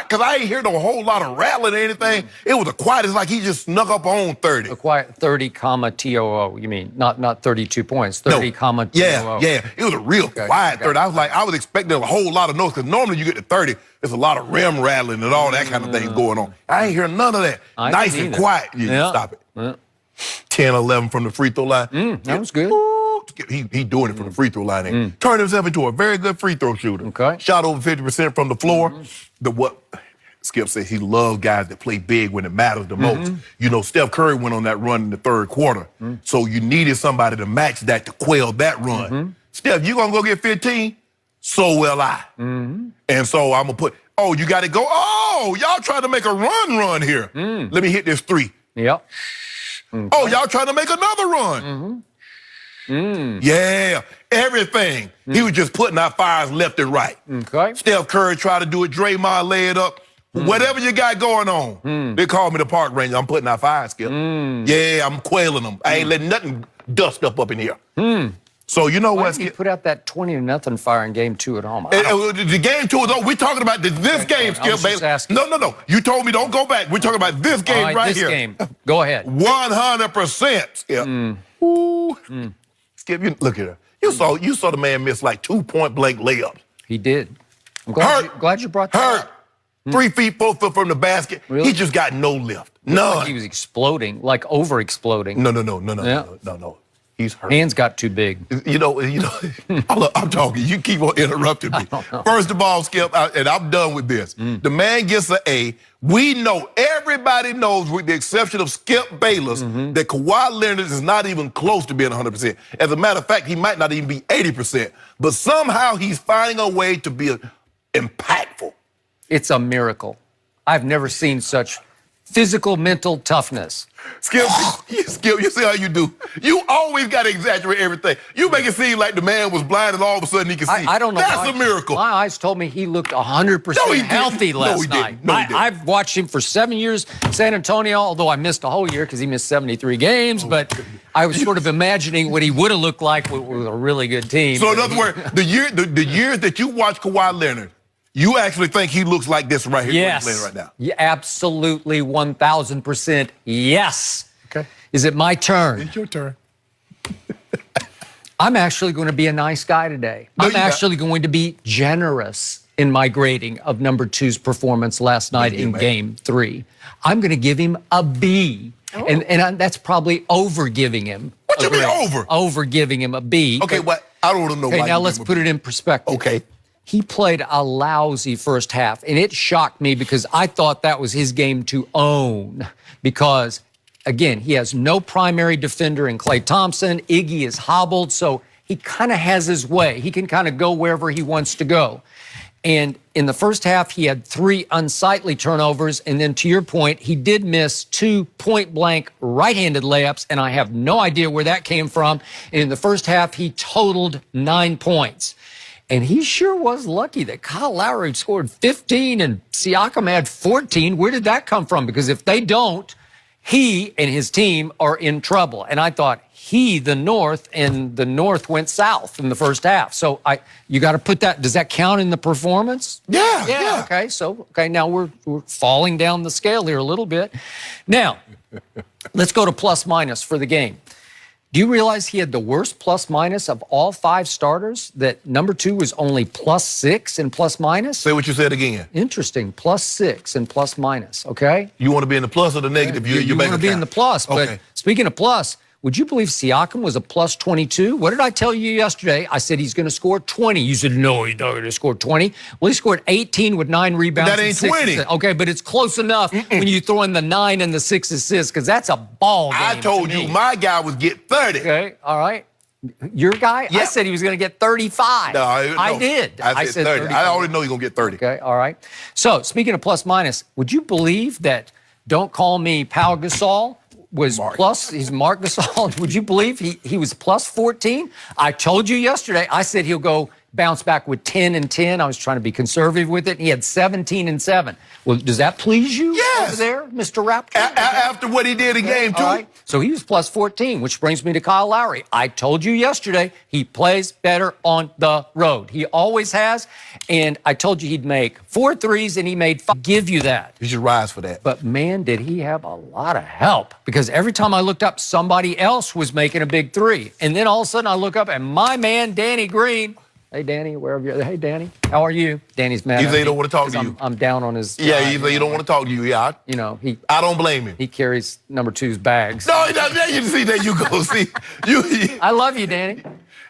because I ain't hear no whole lot of rattling or anything. It was a quiet. It's like he just snuck up on 30. A quiet 30, TOO. You mean not 32 points? 30, no. TOO. Yeah. It was a real quiet 30. I was expecting a whole lot of noise because normally you get to 30, there's a lot of rim rattling and all that kind of thing going on. I ain't hear none of that. Nice and quiet. Stop it. Yeah. 10, 11 from the free throw line. That was good. He doing it from the free throw line. Turned himself into a very good free throw shooter. Okay. Shot over 50% from the floor. Skip says he loves guys that play big when it matters the most. You know, Steph Curry went on that run in the third quarter. So you needed somebody to match that to quell that run. Steph, you gonna go get 15? So will I. And so I'm gonna put, you gotta go. Y'all trying to make a run here. Let me hit this 3. Yep. Okay. Y'all trying to make another run. Yeah, everything. He was just putting out fires left and right. Okay. Steph Curry tried to do it. Draymond lay it up. Whatever you got going on. They call me the park ranger. I'm putting out fires, Skip. Yeah, I'm quailing them. I ain't letting nothing dust up in here. So you know what? He put out that 20-0 fire in game 2 at home. The game 2 is over. We're talking about this game, Skip, baby. No. You told me don't go back. We're talking about this game right here. This game. Go ahead. 100%, Skip. Skip, you look at her. You saw the man miss like 2 point-blank layups. He did. I'm glad you brought that up. 3 feet, 4 foot from the basket. Really? He just got no lift. None. Like he was exploding, like over-exploding. No. He's hurt. Hands got too big. You know. I'm talking. You keep on interrupting me. First of all, Skip, and I'm done with this. The man gets an A. We know, everybody knows, with the exception of Skip Bayless, that Kawhi Leonard is not even close to being 100%. As a matter of fact, he might not even be 80%. But somehow he's finding a way to be impactful. It's a miracle. I've never seen such physical, mental toughness. Skip, you see how you do? You always got to exaggerate everything. You make it seem like the man was blind and all of a sudden he can see. I don't know. That's a miracle. My eyes told me he looked 100% healthy last night. I've watched him for 7 years in San Antonio, although I missed a whole year because he missed 73 games. But I was sort of imagining what he would have looked like with a really good team. So in other words, the years that you watch Kawhi Leonard, you actually think he looks like this right here? Yes. Right now? Yeah, absolutely, 1,000%. Yes. Okay. Is it my turn? It's your turn. I'm actually going to be a nice guy today. I'm actually going to be generous in my grading of number 2's performance last night in game 3. I'm going to give him a B. And that's probably over-giving him. What you mean over? Over-giving him a B. Okay, I don't know why. Okay, now let's put it in perspective. Okay. He played a lousy first half, and it shocked me because I thought that was his game to own because, again, he has no primary defender in Klay Thompson. Iggy is hobbled, so he kind of has his way. He can kind of go wherever he wants to go. And in the first half, he had 3 unsightly turnovers, and then to your point, he did miss 2 point-blank right-handed layups, and I have no idea where that came from. And in the first half, he totaled 9 points. And he sure was lucky that Kyle Lowry scored 15 and Siakam had 14. Where did that come from? Because if they don't, he and his team are in trouble. And I thought the North, and the North went south in the first half. So you got to put that. Does that count in the performance? Yeah. Okay. Now we're falling down the scale here a little bit. Now, let's go to plus minus for the game. Do you realize he had the worst plus minus of all 5 starters? That number 2 was only +6 in plus minus? Say what you said again. Interesting. +6 in plus minus, okay? You want to be in the plus or the negative? You want to be in the plus. But speaking of plus, would you believe Siakam was a +22? What did I tell you yesterday? I said he's going to score 20. You said, no, he's not going to score 20. Well, he scored 18 with 9 rebounds. That ain't 20. Okay, but it's close enough when you throw in the 9 and the 6 assists, because that's a ball game. I told you my guy would get 30. Okay, all right. Your guy? Yeah. I said he was going to get 35. No, I did. I said 30. I already know he's going to get 30. Okay, all right. So, speaking of plus minus, would you believe that Don't Call Me Pau Gasol was he's Marc Gasol. Would you believe he was plus 14? I told you yesterday, I said he'll go bounced back with 10 and 10. I was trying to be conservative with it. He had 17 and 7. Well, does that please you over there, Mr. Raptor? After what he did in game 2. All right. So he was plus 14, which brings me to Kyle Lowry. I told you yesterday he plays better on the road. He always has. And I told you he'd make 4 threes, and he made 5. Give you that. You should rise for that. But, man, did he have a lot of help. Because every time I looked up, somebody else was making a big 3. And then all of a sudden I look up, and my man, Danny Green. Hey, Danny, wherever you're. Hey, Danny, how are you? Danny's mad. He said he don't want to talk to you. I'm down on his. Yeah, he said he don't want to talk to you. Yeah, I don't blame him. He carries number 2's bags. No, he doesn't. You see, there you go. See, I love you, Danny.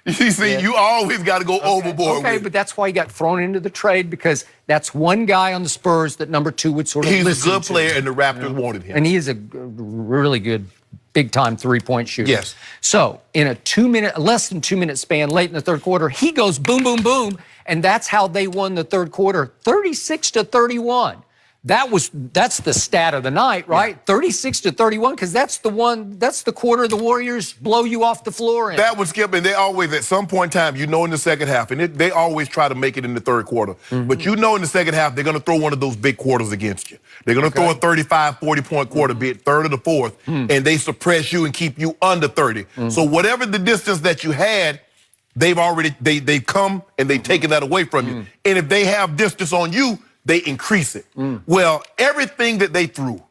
You always got to go overboard. Okay, but that's why he got thrown into the trade, because that's one guy on the Spurs that number 2 would sort of listen to. He's a good player, and the Raptors wanted him. And he is a really good, big-time three-point shooter. Yes. So in a less than 2-minute span, late in the third quarter, he goes boom, boom, boom, and that's how they won the third quarter, 36-31. That's the stat of the night, right? Yeah. 36-31, because that's the quarter the Warriors blow you off the floor in. That was Skip, and they always, at some point in time, in the second half, and they always try to make it in the third quarter. Mm-hmm. But in the second half, they're going to throw one of those big quarters against you. They're going to throw a 35, 40-point quarter, be it third or the fourth, and they suppress you and keep you under 30. So whatever the distance that you had, they've come and they've taken that away from you. And if they have distance on you, they increase it. Well, everything that they threw,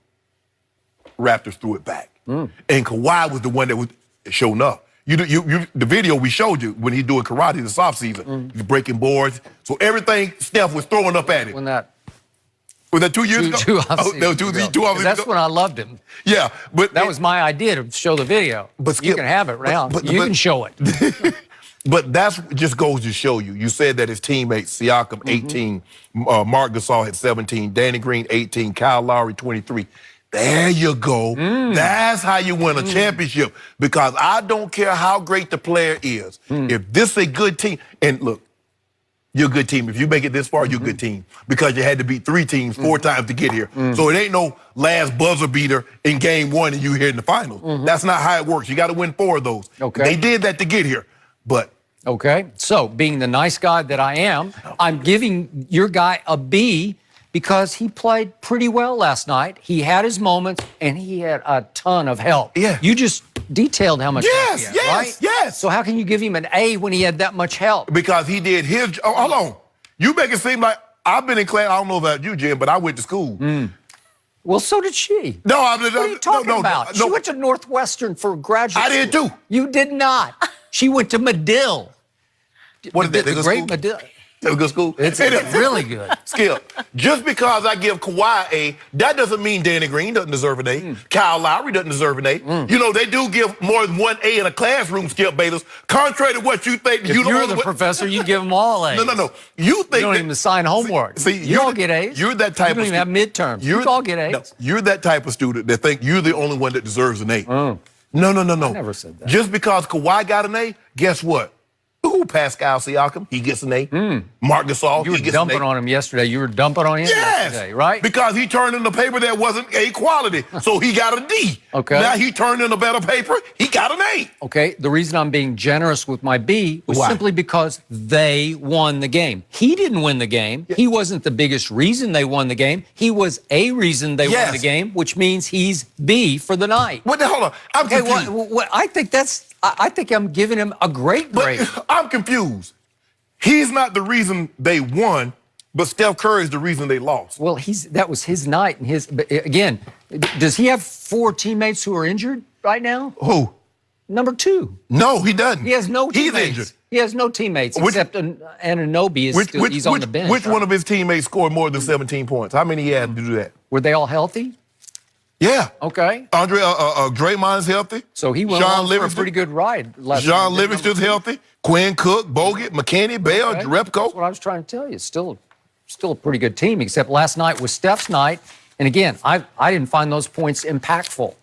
Raptors threw it back. And Kawhi was the one that was showing up. The video we showed you when he's doing karate this offseason, he's breaking boards. So everything Steph was throwing up at him. Was that 2 years ago? Two off-season ago. That's when I loved him. Yeah, but that was my idea to show the video. But Skip, you can have it now. You can show it. But that just goes to show you. You said that his teammates, Siakam, 18, Marc Gasol had 17, Danny Green, 18, Kyle Lowry, 23. There you go. That's how you win a championship. Because I don't care how great the player is. If this is a good team, and look, you're a good team. If you make it this far, you're a good team. Because you had to beat 3 teams 4 times to get here. So it ain't no last buzzer beater in game 1 and you here in the finals. That's not how it works. You got to win 4 of those. Okay. They did that to get here. But okay, so being the nice guy that I am, I'm giving your guy a B because he played pretty well last night. He had his moments, and he had a ton of help. Yeah. You just detailed how much help he had, right? Yes. So how can you give him an A when he had that much help? Because he did his job. Hold on. You make it seem like I've been in class. I don't know about you, Jim, but I went to school. Well, so did she. No, what are you talking about? No. She went to Northwestern for graduate school. I did too. You did not. She went to Medill. What is that? The great Medill. That was good school? It's really good. Skip, just because I give Kawhi A, that doesn't mean Danny Green doesn't deserve an A. Kyle Lowry doesn't deserve an A. They do give more than one A in a classroom, Skip Bayless. Contrary to what you think. If you're the professor, you give them all A's. No. You think don't even assign homework. See, you all get A's. You're that type of student. You don't even have midterms. You all get A's. No, you're that type of student that think you're the only one that deserves an A. No. I never said that. Just because Kawhi got an A, guess what? Ooh, Pascal Siakam, he gets an A. Marc Gasol, he gets an A. You were dumping on him yesterday. You were dumping on him yesterday, right? Because he turned in a paper that wasn't A quality, so he got a D. Okay. Now he turned in a better paper, he got an A. Okay, the reason I'm being generous with my B was simply because they won the game. He didn't win the game. He wasn't the biggest reason they won the game. He was a reason they won the game, which means he's B for the night. Hold on, I'm confused. I think I'm giving him a great grade. But I'm confused. He's not the reason they won, but Steph Curry is the reason they lost. Well, that was his night, and but again, does he have 4 teammates who are injured right now? Who? Number 2. No, he doesn't. He has no teammates. He's injured. He has no teammates except Anunoby he's on the bench. Which one of his teammates scored more than 17 points? How many he had to do that? Were they all healthy? Yeah. Okay. Draymond's healthy. So he went on for a pretty good ride last night. John Livingston's healthy. Quinn Cook, Bogut, McKinney, Bell, Jerebko. That's what I was trying to tell you. Still a pretty good team, except last night was Steph's night. And again, I didn't find those points impactful.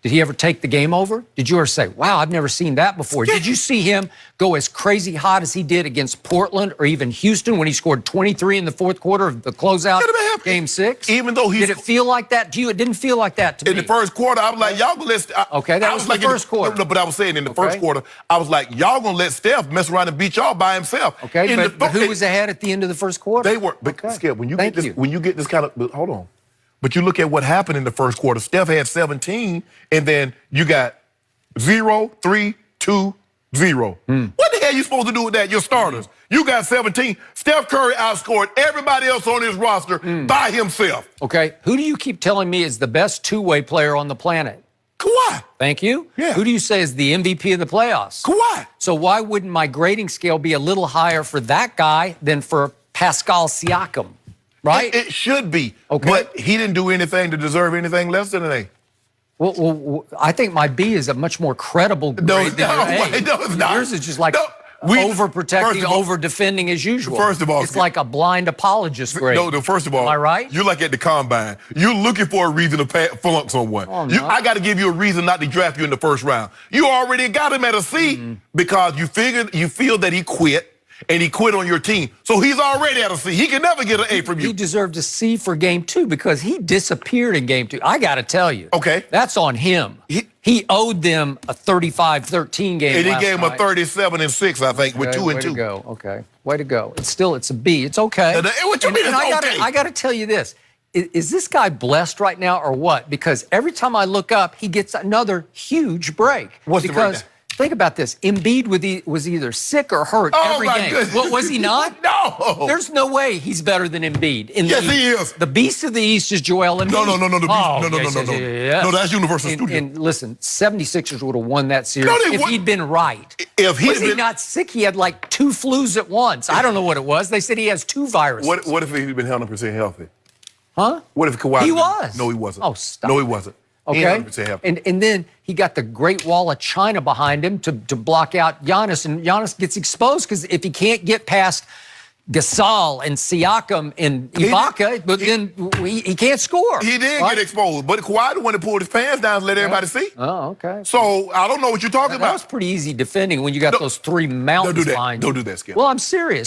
Did he ever take the game over? Did you ever say, wow, I've never seen that before? Did you see him go as crazy hot as he did against Portland or even Houston when he scored 23 in the fourth quarter of the closeout game 6? Even though Did it feel like that to you? It didn't feel like that to me. In the first quarter, I was like, y'all gonna let... Okay, that was the first quarter. No, but I was saying in the first quarter, I was like, y'all gonna let Steph mess around and beat y'all by himself. Okay, but who was ahead at the end of the first quarter? They were. But Skip, when you get this kind of... But hold on. But you look at what happened in the first quarter. Steph had 17, and then you got 0, 3, 2, 0. What the hell are you supposed to do with that? Your starters. You got 17. Steph Curry outscored everybody else on his roster by himself. Okay, who do you keep telling me is the best two-way player on the planet? Kawhi. Thank you. Yeah. Who do you say is the MVP of the playoffs? Kawhi. So why wouldn't my grading scale be a little higher for that guy than for Pascal Siakam? Right? It should be. Okay. But he didn't do anything to deserve anything less than an A. Well, I think my B is a much more credible grade than your A. No, it's not. Yours is just like overprotecting, over-defending as usual. First of all, it's like a blind apologist grade. No, first of all, am I right? You're like at the combine. You're looking for a reason to flunk someone. Oh, I got to give you a reason not to draft you in the first round. You already got him at a C because you feel that he quit. And he quit on your team. So he's already at a C. He can never get an A from you. He deserved a C for game 2 because he disappeared in game 2. I got to tell you. Okay. That's on him. He owed them a 35-13 game And he last gave him night. a 37-6, I think, with 2 and 2. Way to go. Okay. Way to go. It's a B. It's okay. What you mean it's okay? I got to tell you this. Is this guy blessed right now or what? Because every time I look up, he gets another huge break. What's the breakdown? Think about this. Embiid was either sick or hurt every game. Goodness. What, was he not? No. There's no way he's better than Embiid. Yes, he is. The beast of the East is Joel Embiid. No. The beast. Yes. No, that's Universal Studios. And listen, 76ers would have won that series if he'd been right. If he was he not sick? He had like 2 flus at once. I don't know what it was. They said he has 2 viruses. What if he'd been 100% healthy? Huh? What if Kawhi... He was. No, he wasn't. Oh, stop. No, he wasn't. Okay. And then he got the Great Wall of China behind him to block out Giannis, and Giannis gets exposed because if he can't get past Gasol and Siakam and Ibaka, then he can't score. He did get exposed, but Kawhi the one that pulled his pants down and let everybody see. Oh, okay. So I don't know what you're talking about. That was pretty easy defending when you got those 3 mountains behind you. Don't do that, Skip. Well, I'm serious.